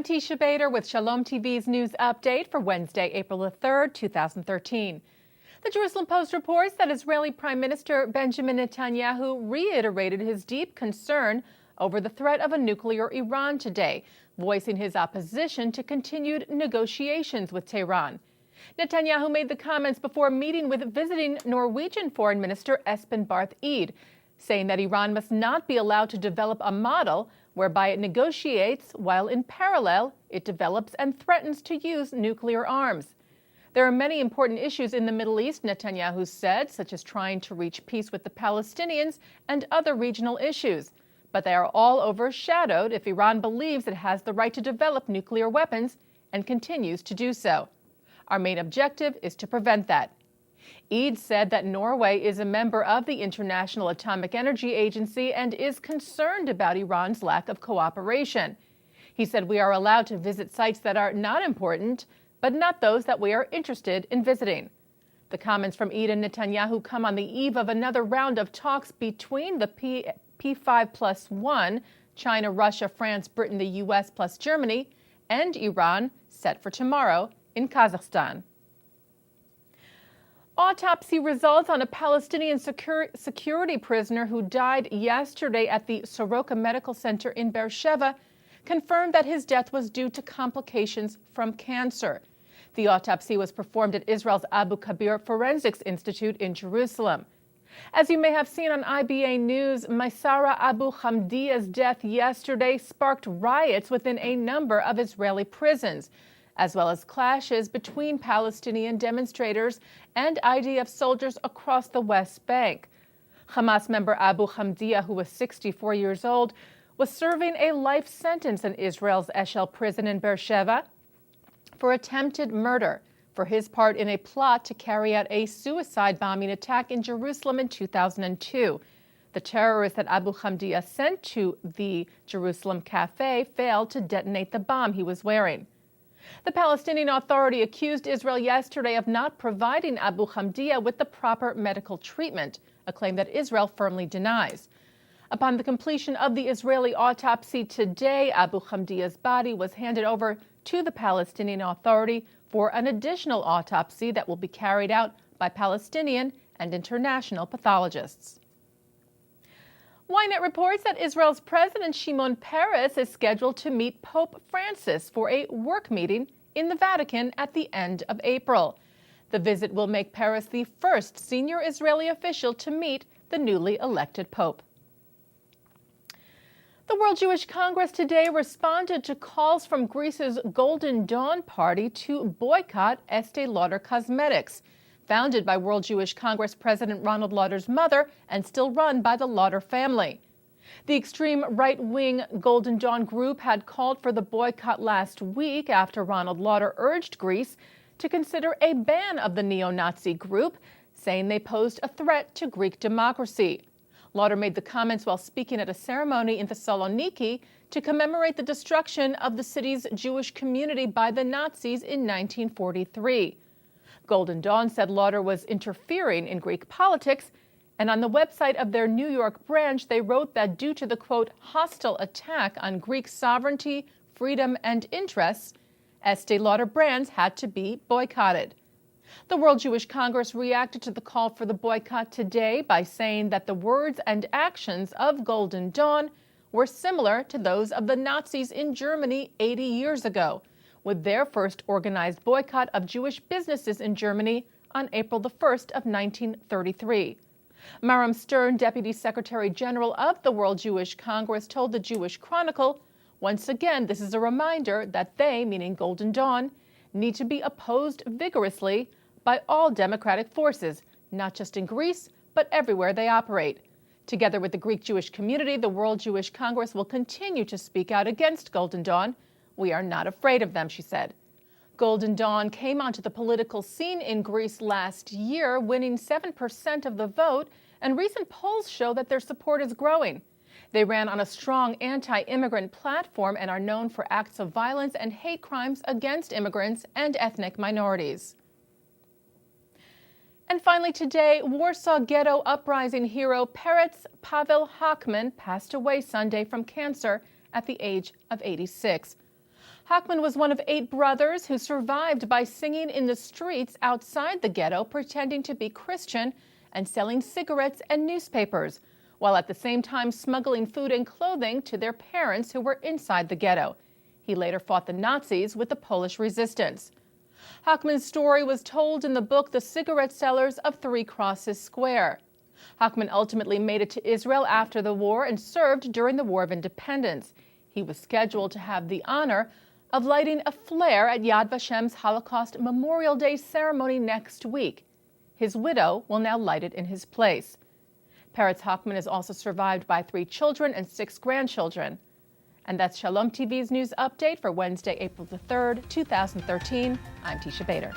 I'm Teisha Bader with Shalom TV's news update for Wednesday, April the 3rd, 2013. The Jerusalem Post reports that Israeli Prime Minister Benjamin Netanyahu reiterated his deep concern over the threat of a nuclear Iran today, voicing his opposition to continued negotiations with Tehran. Netanyahu made the comments before meeting with visiting Norwegian Foreign Minister Espen Barth Eide, saying that Iran must not be allowed to develop a model whereby it negotiates while in parallel it develops and threatens to use nuclear arms. There are many important issues in the Middle East, Netanyahu said, such as trying to reach peace with the Palestinians and other regional issues. But they are all overshadowed if Iran believes it has the right to develop nuclear weapons and continues to do so. Our main objective is to prevent that. Eide said that Norway is a member of the International Atomic Energy Agency and is concerned about Iran's lack of cooperation. He said we are allowed to visit sites that are not important, but not those that we are interested in visiting. The comments from Eide and Netanyahu come on the eve of another round of talks between the P5+1, China, Russia, France, Britain, the U.S. plus Germany, and Iran, set for tomorrow in Kazakhstan. Autopsy results on a Palestinian security prisoner who died yesterday at the Soroka Medical Center in Beersheba confirmed that his death was due to complications from cancer. The autopsy was performed at Israel's Abu Kabir Forensics Institute in Jerusalem. As you may have seen on IBA News, Maysara Abu Hamdia's death yesterday sparked riots within a number of Israeli prisons, as well as clashes between Palestinian demonstrators and IDF soldiers across the West Bank. Hamas member Abu Hamdia, who was 64 years old, was serving a life sentence in Israel's Eshel prison in Beersheba for attempted murder for his part in a plot to carry out a suicide bombing attack in Jerusalem in 2002. The terrorist that Abu Hamdia sent to the Jerusalem cafe failed to detonate the bomb he was wearing. The Palestinian Authority accused Israel yesterday of not providing Abu Hamdia with the proper medical treatment, a claim that Israel firmly denies. Upon the completion of the Israeli autopsy today, Abu Hamdia's body was handed over to the Palestinian Authority for an additional autopsy that will be carried out by Palestinian and international pathologists. Ynet reports that Israel's President Shimon Peres is scheduled to meet Pope Francis for a work meeting in the Vatican at the end of April. The visit will make Peres the first senior Israeli official to meet the newly elected Pope. The World Jewish Congress today responded to calls from Greece's Golden Dawn Party to boycott Estee Lauder Cosmetics, founded by World Jewish Congress President Ronald Lauder's mother and still run by the Lauder family. The extreme right-wing Golden Dawn group had called for the boycott last week after Ronald Lauder urged Greece to consider a ban of the neo-Nazi group, saying they posed a threat to Greek democracy. Lauder made the comments while speaking at a ceremony in Thessaloniki to commemorate the destruction of the city's Jewish community by the Nazis in 1943. Golden Dawn said Lauder was interfering in Greek politics, and on the website of their New York branch, they wrote that due to the, quote, hostile attack on Greek sovereignty, freedom, and interests, Estee Lauder brands had to be boycotted. The World Jewish Congress reacted to the call for the boycott today by saying that the words and actions of Golden Dawn were similar to those of the Nazis in Germany 80 years ago, with their first organized boycott of Jewish businesses in Germany on April the 1st of 1933. Maram Stern, Deputy Secretary General of the World Jewish Congress, told the Jewish Chronicle, once again, this is a reminder that they, meaning Golden Dawn, need to be opposed vigorously by all democratic forces, not just in Greece, but everywhere they operate. Together with the Greek Jewish community, the World Jewish Congress will continue to speak out against Golden Dawn. We are not afraid of them, she said. Golden Dawn came onto the political scene in Greece last year, winning 7% of the vote, and recent polls show that their support is growing. They ran on a strong anti-immigrant platform and are known for acts of violence and hate crimes against immigrants and ethnic minorities. And finally today, Warsaw Ghetto Uprising hero Peretz Pavel Hochman passed away Sunday from cancer at the age of 86. Hochman was one of 8 brothers who survived by singing in the streets outside the ghetto, pretending to be Christian and selling cigarettes and newspapers, while at the same time smuggling food and clothing to their parents who were inside the ghetto. He later fought the Nazis with the Polish resistance. Hochman's story was told in the book The Cigarette Sellers of Three Crosses Square. Hochman ultimately made it to Israel after the war and served during the War of Independence. He was scheduled to have the honor of lighting a flare at Yad Vashem's Holocaust Memorial Day ceremony next week. His widow will now light it in his place. Peretz Hochman is also survived by 3 children and 6 grandchildren. And that's Shalom TV's news update for Wednesday, April the 3rd, 2013. I'm Teisha Bader.